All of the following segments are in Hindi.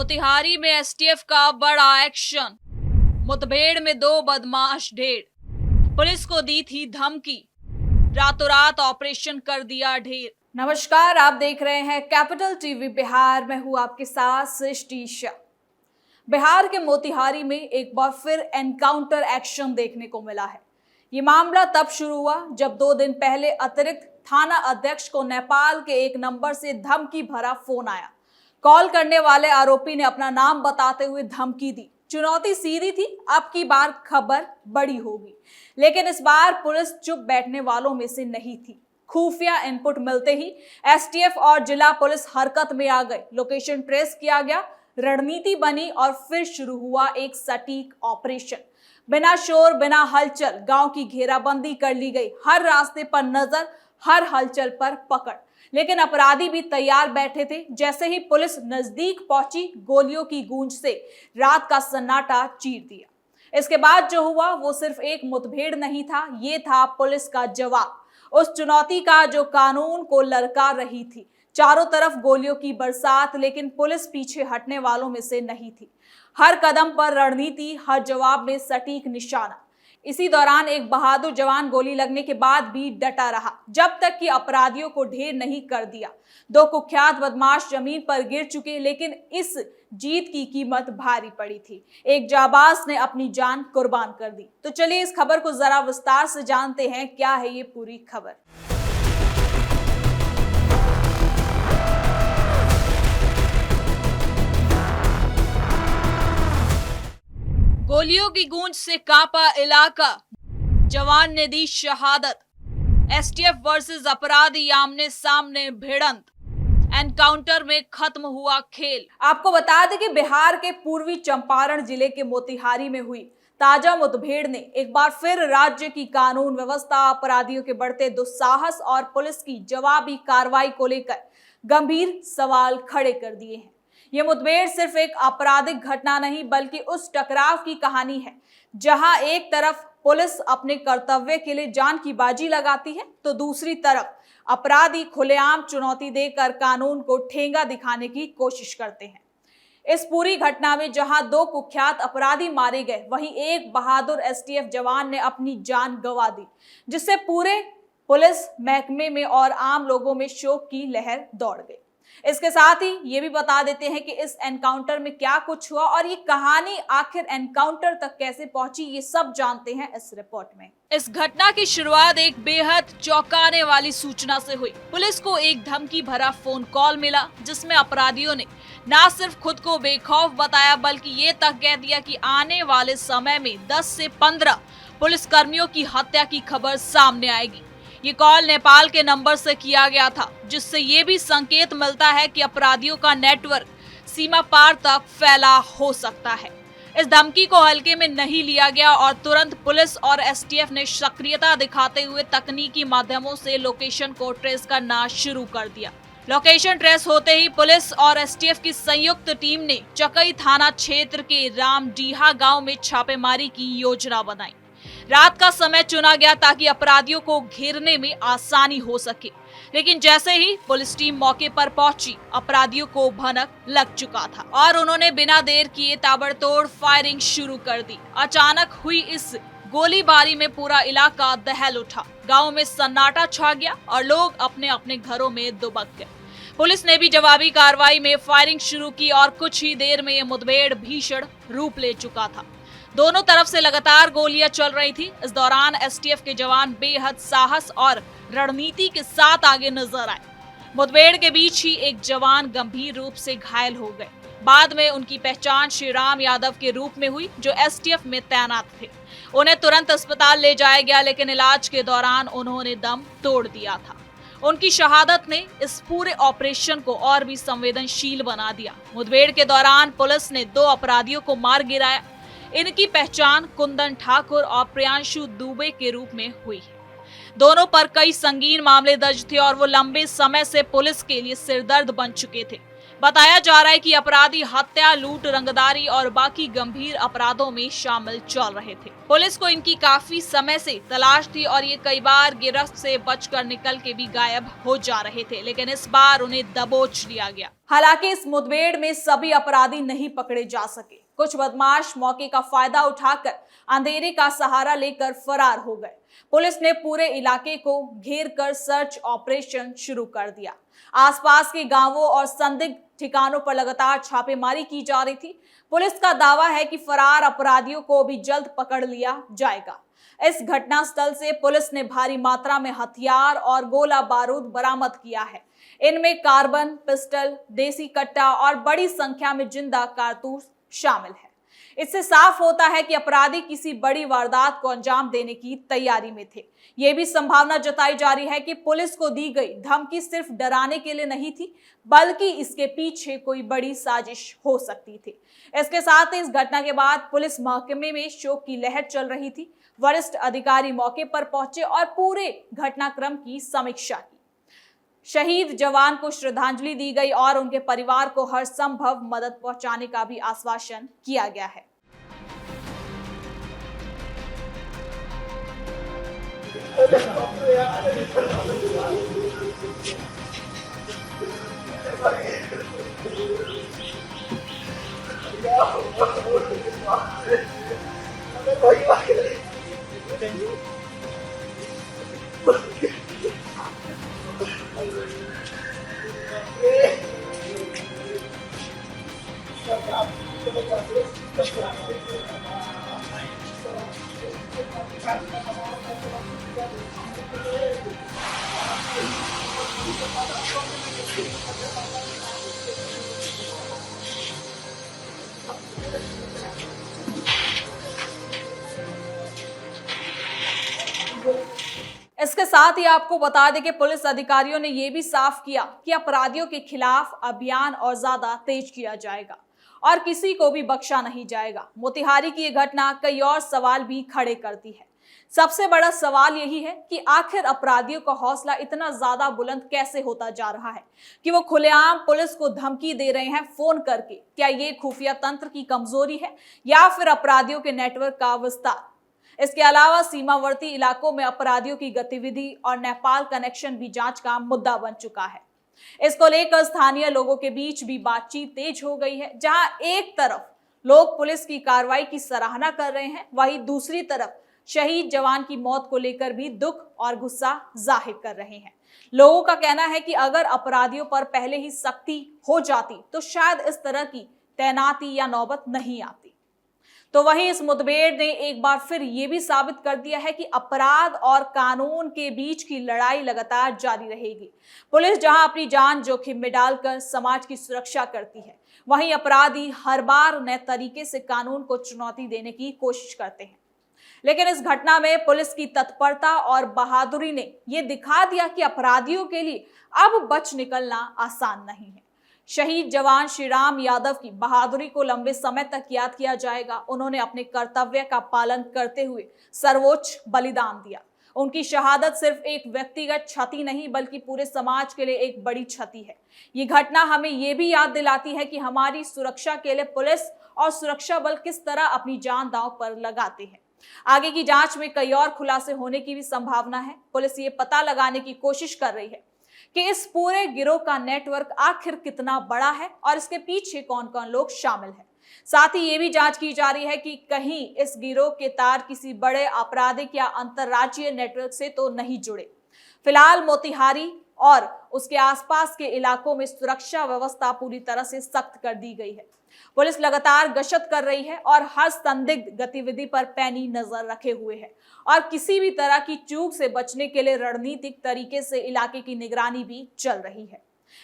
मोतिहारी में एसटीएफ का बड़ा एक्शन। मुठभेड़ में 2 बदमाश ढेर। पुलिस को दी थी धमकी, रातों रात ऑपरेशन कर दिया ढेर। नमस्कार, आप देख रहे हैं कैपिटल टीवी बिहार। मैं हूं आपके साथ सृष्टि शाह। बिहार के मोतिहारी में एक बार फिर एनकाउंटर एक्शन देखने को मिला है। ये मामला तब शुरू हुआ जब 2 दिन पहले अतिरिक्त थाना अध्यक्ष को नेपाल के एक नंबर से धमकी भरा फोन आया। कॉल करने वाले आरोपी ने अपना नाम बताते हुए धमकी दी। चुनौती सीधी थी, अब की बार खबर बड़ी होगी। लेकिन इस बार पुलिस चुप बैठने वालों में से नहीं थी। खुफिया इनपुट मिलते ही एसटीएफ और जिला पुलिस हरकत में आ गए। लोकेशन ट्रेस किया गया, रणनीति बनी और फिर शुरू हुआ एक सटीक ऑपरेशन। बिना शोर, बिना हलचल गांव की घेराबंदी कर ली गई। हर रास्ते पर नजर, हर हलचल पर पकड़। लेकिन अपराधी भी तैयार बैठे थे। जैसे ही पुलिस नजदीक पहुंची, गोलियों की गूंज से रात का सन्नाटा चीर दिया। इसके बाद जो हुआ वो सिर्फ एक मुठभेड़ नहीं था, ये था पुलिस का जवाब उस चुनौती का जो कानून को ललकार रही थी। चारों तरफ गोलियों की बरसात, लेकिन पुलिस पीछे हटने वालों में से नहीं थी। हर कदम पर रणनीति, हर जवाब में सटीक निशाना। इसी दौरान एक बहादुर जवान गोली लगने के बाद भी डटा रहा, जब तक कि अपराधियों को ढेर नहीं कर दिया। 2 कुख्यात बदमाश जमीन पर गिर चुके, लेकिन इस जीत की कीमत भारी पड़ी थी। एक जाबाज ने अपनी जान कुर्बान कर दी। तो चलिए इस खबर को जरा विस्तार से जानते हैं। क्या है ये पूरी खबर? गोलियों की गूंज से कांपा इलाका, जवान ने दी शहादत। एसटीएफ वर्सेस अपराधी आमने सामने भिड़ंत, एनकाउंटर में खत्म हुआ खेल। आपको बता दें कि बिहार के पूर्वी चंपारण जिले के मोतिहारी में हुई ताजा मुठभेड़ ने एक बार फिर राज्य की कानून व्यवस्था, अपराधियों के बढ़ते दुस्साहस और पुलिस की जवाबी कार्रवाई को लेकर गंभीर सवाल खड़े कर दिए हैं। ये मुठभेड़ सिर्फ एक आपराधिक घटना नहीं, बल्कि उस टकराव की कहानी है जहां एक तरफ पुलिस अपने कर्तव्य के लिए जान की बाजी लगाती है, तो दूसरी तरफ अपराधी खुलेआम चुनौती देकर कानून को ठेंगा दिखाने की कोशिश करते हैं। इस पूरी घटना में जहां 2 कुख्यात अपराधी मारे गए, वहीं एक बहादुर एसटीएफ जवान ने अपनी जान गंवा दी, जिससे पूरे पुलिस महकमे में और आम लोगों में शोक की लहर दौड़ गई। इसके साथ ही ये भी बता देते हैं कि इस एनकाउंटर में क्या कुछ हुआ और ये कहानी आखिर एनकाउंटर तक कैसे पहुंची, ये सब जानते हैं इस रिपोर्ट में। इस घटना की शुरुआत एक बेहद चौंकाने वाली सूचना से हुई। पुलिस को एक धमकी भरा फोन कॉल मिला, जिसमें अपराधियों ने न सिर्फ खुद को बेखौफ बताया, बल्कि ये तक कह दिया कि आने वाले समय में 10 से 15 पुलिसकर्मियों की हत्या की खबर सामने आएगी। ये कॉल नेपाल के नंबर से किया गया था, जिससे ये भी संकेत मिलता है कि अपराधियों का नेटवर्क सीमा पार तक फैला हो सकता है। इस धमकी को हल्के में नहीं लिया गया और तुरंत पुलिस और एसटीएफ ने सक्रियता दिखाते हुए तकनीकी माध्यमों से लोकेशन को ट्रेस करना शुरू कर दिया। लोकेशन ट्रेस होते ही पुलिस और एसटीएफ की संयुक्त टीम ने चकई थाना क्षेत्र के रामडीहा गांव में छापेमारी की योजना बनाई। रात का समय चुना गया ताकि अपराधियों को घेरने में आसानी हो सके, लेकिन जैसे ही पुलिस टीम मौके पर पहुंची, अपराधियों को भनक लग चुका था और उन्होंने बिना देर किए ताबड़तोड़ फायरिंग शुरू कर दी। अचानक हुई इस गोलीबारी में पूरा इलाका दहल उठा। गांव में सन्नाटा छा गया और लोग अपने अपने घरों में दुबक गए। पुलिस ने भी जवाबी कार्रवाई में फायरिंग शुरू की और कुछ ही देर में ये मुठभेड़ भीषण रूप ले चुका था। दोनों तरफ से लगातार गोलियां चल रही थी। इस दौरान एसटीएफ के जवान बेहद साहस और रणनीति के साथ आगे नजर आए। मुठभेड़ के बीच ही एक जवान गंभीर रूप से घायल हो गए। बाद में उनकी पहचान श्रीराम यादव के रूप में हुई, जो एसटीएफ में तैनात थे। उन्हें तुरंत अस्पताल ले जाया गया, लेकिन इलाज के दौरान उन्होंने दम तोड़ दिया था। उनकी शहादत ने इस पूरे ऑपरेशन को और भी संवेदनशील बना दिया। मुठभेड़ के दौरान पुलिस ने 2 अपराधियों को मार गिराया। इनकी पहचान कुंदन ठाकुर और प्रियांशु दुबे के रूप में हुई है। दोनों पर कई संगीन मामले दर्ज थे और वो लंबे समय से पुलिस के लिए सिरदर्द बन चुके थे। बताया जा रहा है कि अपराधी हत्या, लूट, रंगदारी और बाकी गंभीर अपराधों में शामिल चल रहे थे। पुलिस को इनकी काफी समय से तलाश थी और ये कई बार गिरफ्त से बचकर निकल के भी गायब हो जा रहे थे, लेकिन इस बार उन्हें दबोच लिया गया। हालांकि इस मुठभेड़ में सभी अपराधी नहीं पकड़े जा सके। कुछ बदमाश मौके का फायदा उठाकर अंधेरे का सहारा लेकर फरार हो गए। पुलिस ने पूरे इलाके को घेर कर सर्च ऑपरेशन शुरू कर दिया। आसपास के गांवों और संदिग्ध ठिकानों पर लगातार छापेमारी की जा रही थी। पुलिस का दावा है कि फरार अपराधियों को भी जल्द पकड़ लिया जाएगा। इस घटनास्थल से पुलिस ने भारी मात्रा में हथियार और गोला बारूद बरामद किया है। इनमें कार्बन, पिस्टल, देसी कट्टा और बड़ी संख्या में जिंदा कारतूस शामिल है। इससे साफ होता है कि अपराधी किसी बड़ी वारदात को अंजाम देने की तैयारी में थे। यह भी संभावना जताई जा रही है कि पुलिस को दी गई धमकी सिर्फ डराने के लिए नहीं थी, बल्कि इसके पीछे कोई बड़ी साजिश हो सकती थी। इसके साथ ही इस घटना के बाद पुलिस महकमे में शोक की लहर चल रही थी। वरिष्ठ अधिकारी मौके पर पहुंचे और पूरे घटनाक्रम की समीक्षा की। शहीद जवान को श्रद्धांजलि दी गई और उनके परिवार को हर संभव मदद पहुंचाने का भी आश्वासन किया गया है। इसके साथ ही आपको बता दें कि पुलिस अधिकारियों ने यह भी साफ किया कि अपराधियों के खिलाफ अभियान और ज्यादा तेज किया जाएगा और किसी को भी बख्शा नहीं जाएगा। मोतिहारी की यह घटना कई और सवाल भी खड़े करती है। सबसे बड़ा सवाल यही है कि आखिर अपराधियों का हौसला इतना ज्यादा बुलंद कैसे होता जा रहा है कि वो खुलेआम पुलिस को धमकी दे रहे हैं फोन करके। क्या ये खुफिया तंत्र की कमजोरी है या फिर अपराधियों के नेटवर्क का विस्तार? इसके अलावा सीमावर्ती इलाकों में अपराधियों की गतिविधि और नेपाल कनेक्शन भी जांच का मुद्दा बन चुका है। इसको लेकर स्थानीय लोगों के बीच भी बातचीत तेज हो गई है। जहां एक तरफ लोग पुलिस की कार्रवाई की सराहना कर रहे हैं, वहीं दूसरी तरफ शहीद जवान की मौत को लेकर भी दुख और गुस्सा जाहिर कर रहे हैं। लोगों का कहना है कि अगर अपराधियों पर पहले ही सख्ती हो जाती तो शायद इस तरह की तैनाती या नौबत नहीं आती। तो वहीं इस मुठभेड़ ने एक बार फिर ये भी साबित कर दिया है कि अपराध और कानून के बीच की लड़ाई लगातार जारी रहेगी। पुलिस जहां अपनी जान जोखिम में डालकर समाज की सुरक्षा करती है, वहीं अपराधी हर बार नए तरीके से कानून को चुनौती देने की कोशिश करते हैं। लेकिन इस घटना में पुलिस की तत्परता और बहादुरी ने यह दिखा दिया कि अपराधियों के लिए अब बच निकलना आसान नहीं है। शहीद जवान श्रीराम यादव की बहादुरी को लंबे समय तक याद किया जाएगा। उन्होंने अपने कर्तव्य का पालन करते हुए सर्वोच्च बलिदान दिया। उनकी शहादत सिर्फ एक व्यक्तिगत क्षति नहीं बल्कि पूरे समाज के लिए एक बड़ी क्षति है। ये घटना हमें ये भी याद दिलाती है कि हमारी सुरक्षा के लिए पुलिस और सुरक्षा बल किस तरह अपनी जान दांव पर लगाते हैं। आगे की जांच में कई और खुलासे होने की भी संभावना है। पुलिस ये पता लगाने की कोशिश कर रही है कि इस पूरे गिरोह का नेटवर्क आखिर कितना बड़ा है और इसके पीछे कौन कौन लोग शामिल हैं। साथ ही ये भी जांच की जा रही है कि कहीं इस गिरोह के तार किसी बड़े आपराधिक या अंतर्राज्यीय नेटवर्क से तो नहीं जुड़े। फिलहाल मोतिहारी और उसके आसपास के इलाकों में सुरक्षा व्यवस्था पूरी तरह से सख्त कर दी गई है। पुलिस लगातार गश्त कर रही है और हर संदिग्ध गतिविधि पर पैनी नजर रखे हुए है और किसी भी तरह की चूक से बचने के लिए रणनीतिक तरीके से इलाके की निगरानी भी चल रही है।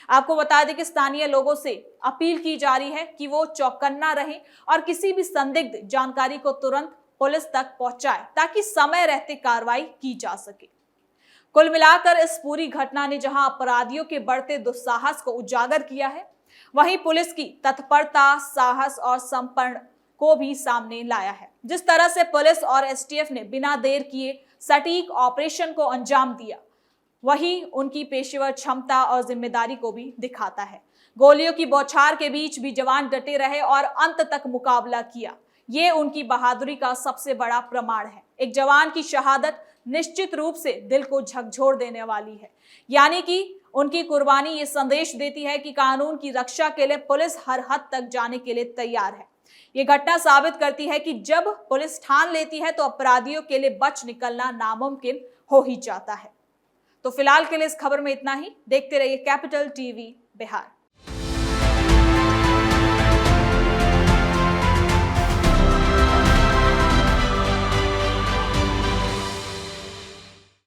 आपको बता दें कि स्थानीय लोगों से अपील की जा रही है कि वो चौकन्ना रहें और किसी भी संदिग्ध जानकारी को तुरंत पुलिस तक पहुंचाए ताकि समय रहते कार्रवाई की जा सके। कुल मिलाकर इस पूरी घटना ने जहां अपराधियों के बढ़ते दुस्साहस को उजागर किया है, वहीं पुलिस की तत्परता, साहस और समर्पण को भी सामने लाया है। जिस तरह से पुलिस और एसटीएफ ने बिना देर किए सटीक ऑपरेशन को अंजाम दिया, वही उनकी पेशेवर क्षमता और जिम्मेदारी को भी दिखाता है। गोलियों की बौछार के बीच भी जवान डटे रहे और अंत तक मुकाबला किया। ये उनकी बहादुरी का सबसे बड़ा प्रमाण है। एक जवान की शहादत निश्चित रूप से दिल को झकझोर देने वाली है। यानी कि उनकी कुर्बानी ये संदेश देती है कि कानून की रक्षा के लिए पुलिस हर हद तक जाने के लिए तैयार है। ये घटना साबित करती है कि जब पुलिस ठान लेती है तो अपराधियों के लिए बच निकलना नामुमकिन हो ही जाता है। तो फिलहाल के लिए इस खबर में इतना ही। देखते रहिए कैपिटल टीवी बिहार।